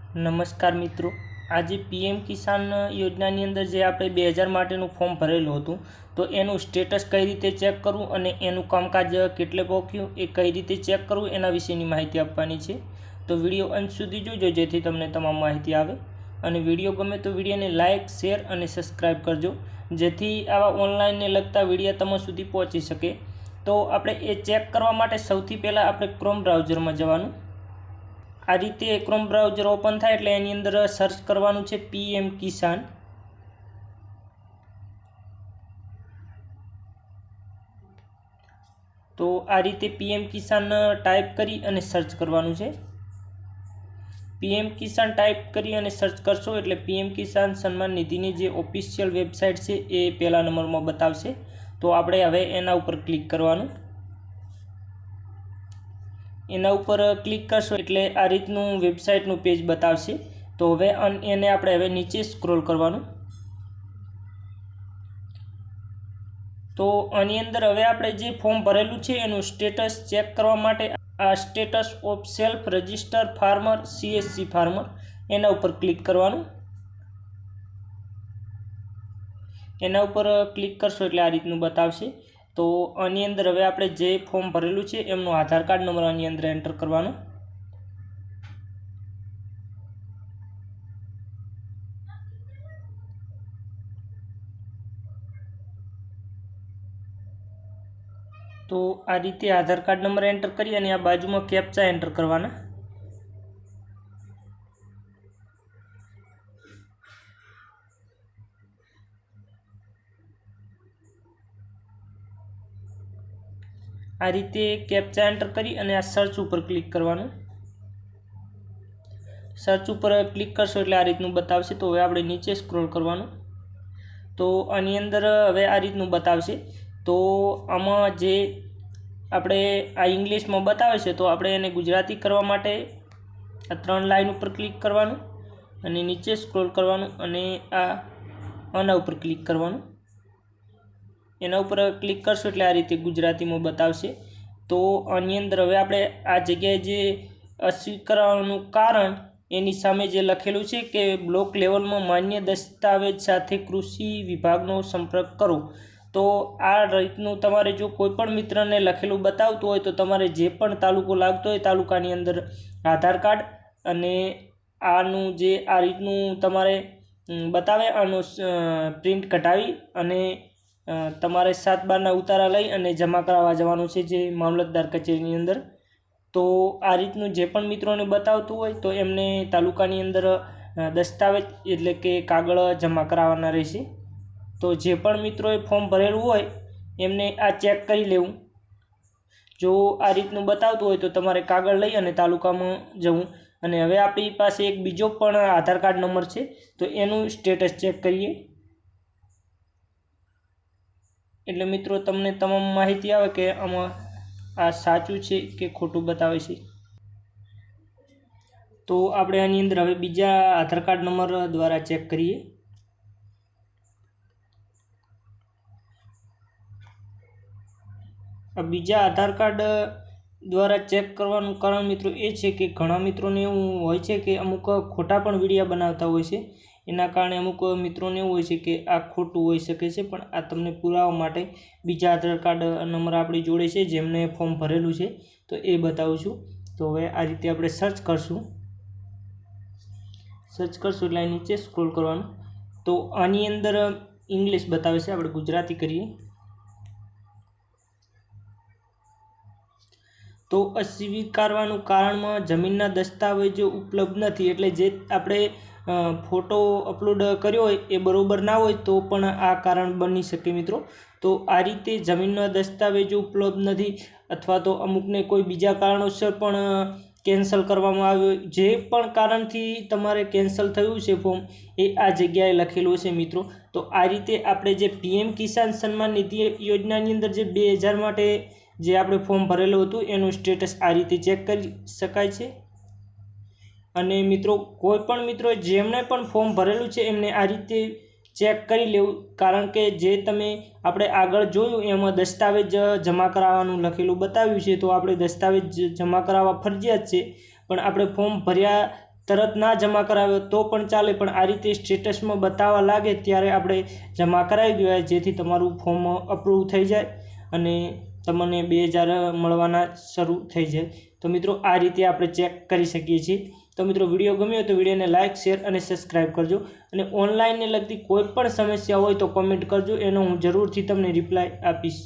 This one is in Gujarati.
નમસ્કાર મિત્રો, આજે પીએમ કિસાન યોજનાની અંદર જે આપણે 2000 માટેનું ફોર્મ ભરેલું હતું તો એનું સ્ટેટસ કઈ રીતે ચેક કરવું અને એનું કામકાજ કેટલે પહોંચ્યું એ કઈ રીતે ચેક કરવું એના વિશેની માહિતી આપવાની છે। તો વિડીયો અંત સુધી જોજો જેથી તમને તમામ માહિતી આવે અને વિડીયો ગમે તો વિડીયોને લાઇક, શેર અને સબસ્ક્રાઈબ કરજો જેથી આવા ઓનલાઈનને લગતા વિડીયો તમારા સુધી પહોંચી શકે। તો આપણે એ ચેક કરવા માટે સૌથી પહેલાં આપણે ક્રોમ બ્રાઉઝરમાં જવાનું। આ રીતે ક્રોમ બ્રાઉઝર ઓપન થાય એટલે એની અંદર સર્ચ કરવાનું છે પીએમ કિસાન। તો આ રીતે પીએમ કિસાન ટાઈપ કરી અને સર્ચ કરવાનું છે। પીએમ કિસાન ટાઈપ કરી અને સર્ચ કરશો એટલે પીએમ કિસાન સન્માન નિધિની જે ઓફિશિયલ વેબસાઇટ છે એ પહેલા નંબરમાં બતાવશે। તો આપણે હવે એના ઉપર ક્લિક કરવાનું। એના ઉપર ક્લિક કરશો એટલે આ રીતનું વેબસાઇટનું પેજ બતાવશે। તો હવે એને આપણે હવે નીચે સ્ક્રોલ કરવાનું। તો આની અંદર હવે આપણે જે ફોર્મ ભરેલું છે એનું સ્ટેટસ ચેક કરવા માટે આ status of self register farmer CSC farmer એના ઉપર ક્લિક કરવાનું। એના ઉપર ક્લિક કરશો એટલે આ રીતનું બતાવશે। તો આની અંદર હવે આપણે જે ફોર્મ ભરેલું છે એમનો આધાર કાર્ડ નંબર આની અંદર એન્ટર કરવાનો। તો આ રીતે આધાર કાર્ડ નંબર એન્ટર કરી અને આ બાજુમાં કેપ્ચા એન્ટર કરવાના। આ રીતે કેપ્ચા એન્ટર કરી અને આ સર્ચ ઉપર ક્લિક કરવાનું। સર્ચ ઉપર ક્લિક કરશો એટલે આ રીતનું બતાવશે। તો હવે આપણે નીચે સ્ક્રોલ કરવાનું। તો આની અંદર હવે આ રીતનું બતાવશે। તો આમાં જે આપણે આ ઇંગ્લિશમાં બતાવે છે તો આપણે એને ગુજરાતી કરવા માટે આ 3 લાઈન ઉપર ક્લિક કરવાનું અને નીચે સ્ક્રોલ કરવાનું અને આના ઉપર ક્લિક કરવાનું। એના ઉપર ક્લિક કરશો એટલે આ રીતે ગુજરાતીમાં બતાવશે। તો આની અંદર હવે આપણે આ જગ્યાએ જે અસ્વીકારવાનું કારણ એની સામે જે લખેલું છે કે બ્લોક લેવલમાં માન્ય દસ્તાવેજ સાથે કૃષિ વિભાગનો સંપર્ક કરો। તો આ રીતનું તમારે જો કોઈ પણ મિત્રને લખેલું બતાવતું હોય તો તમારે જે પણ તાલુકો લાગતો હોય તાલુકાની અંદર આધાર કાર્ડ અને આનું જે આ રીતનું તમારે બતાવે આનું પ્રિન્ટ કઢાવી અને તમારે 7/12 ઉતારા લઈ અને જમા કરાવવા જવાનું છે જે મામલતદાર કચેરીની અંદર। તો આ રીતનું જે પણ મિત્રોને બતાવતું હોય તો એમને તાલુકાની અંદર દસ્તાવેજ એટલે કે કાગળ જમા કરાવવાના રહેશે। તો જે પણ મિત્રોએ ફોર્મ ભરેલું હોય એમને આ ચેક કરી લેવું। જો આ રીતનું બતાવતું હોય તો તમારે કાગળ લઈ અને તાલુકામાં જવું। અને હવે આપણી પાસે એક બીજો પણ આધાર કાર્ડ નંબર છે તો એનું સ્ટેટસ ચેક કરીએ એટલે મિત્રો તમને તમામ માહિતી આવે કે આમાં આ સાચું છે કે ખોટું બતાવે છે। તો આપણે આની અંદર હવે બીજા આધાર કાર્ડ નંબર દ્વારા ચેક કરીએ। આ બીજા આધાર કાર્ડ દ્વારા ચેક કરવાનું કારણ મિત્રો એ છે કે ઘણા મિત્રોને એવું હોય છે કે અમુક ખોટા પણ વિડીયો બનાવતા હોય છે। એના કારણે અમુક મિત્રોને એવું હોય છે કે આ ખોટું હોઈ શકે છે, પણ આ તમને પુરાવા માટે બીજા આધાર કાર્ડ નંબર આપણી જોડે છે જેમને ફોર્મ ભરેલું છે તો એ બતાવું છું। તો હવે આ રીતે આપણે સર્ચ કરશું એટલે નીચે સ્ક્રોલ કરવાનું। તો આની અંદર ઇંગ્લિશ બતાવે છે, આપણે ગુજરાતી કરીએ। તો અસ્વીકારવાનું કારણમાં જમીનના દસ્તાવેજો ઉપલબ્ધ નથી, એટલે જે આપણે ફોટો અપલોડ કર્યો હોય એ બરોબર ના હોય તો પણ આ કારણ બની શકે મિત્રો। તો આ રીતે જમીનના દસ્તાવેજો ઉપલબ્ધ નથી અથવા તો અમુકને કોઈ બીજા કારણોસર પણ કેન્સલ કરવામાં આવ્યો, જે પણ કારણથી તમારે કેન્સલ થયું છે ફોર્મ એ આ જગ્યાએ લખેલું છે મિત્રો। તો આ રીતે આપણે જે પીએમ કિસાન સન્માન નિધિ યોજનાની અંદર જે 2000 માટે જે આપણે ફોર્મ ભરેલું હતું એનું સ્ટેટસ આ રીતે ચેક કરી શકાય છે। અને મિત્રો કોઈ પણ મિત્રો જેમણે પણ ફોર્મ ભરેલું છે એમને આ રીતે ચેક કરી લેવું, કારણ કે જે તમે આપણે આગળ જોયું એમાં દસ્તાવેજ જમા કરાવવાનું લખેલું બતાવ્યું છે તો આપણે દસ્તાવેજ જમા કરાવવા ફરજિયાત છે, પણ આપણે ફોર્મ ભર્યા તરત ના જમા કરાવ્યો તો પણ ચાલે, પણ આ રીતે સ્ટેટસમાં બતાવવા લાગે ત્યારે આપણે જમા કરાવી દેવાય, જેથી તમારું ફોર્મ અપ્રૂવ થઈ જાય અને તમને 2000 મળવાના શરૂ થઈ જાય. તો મિત્રો આ રીતે આપણે ચેક કરી શકીએ છીએ. તો મિત્રો વિડીયો ગમ્યો તો વિડીયોને લાઇક, શેર અને સબસ્ક્રાઈબ કરજો. અને ઓનલાઈનને લગતી કોઈ પણ સમસ્યા હોય તો કોમેન્ટ કરજો, એનો હું જરૂરથી તમને રિપ્લાય આપીશ.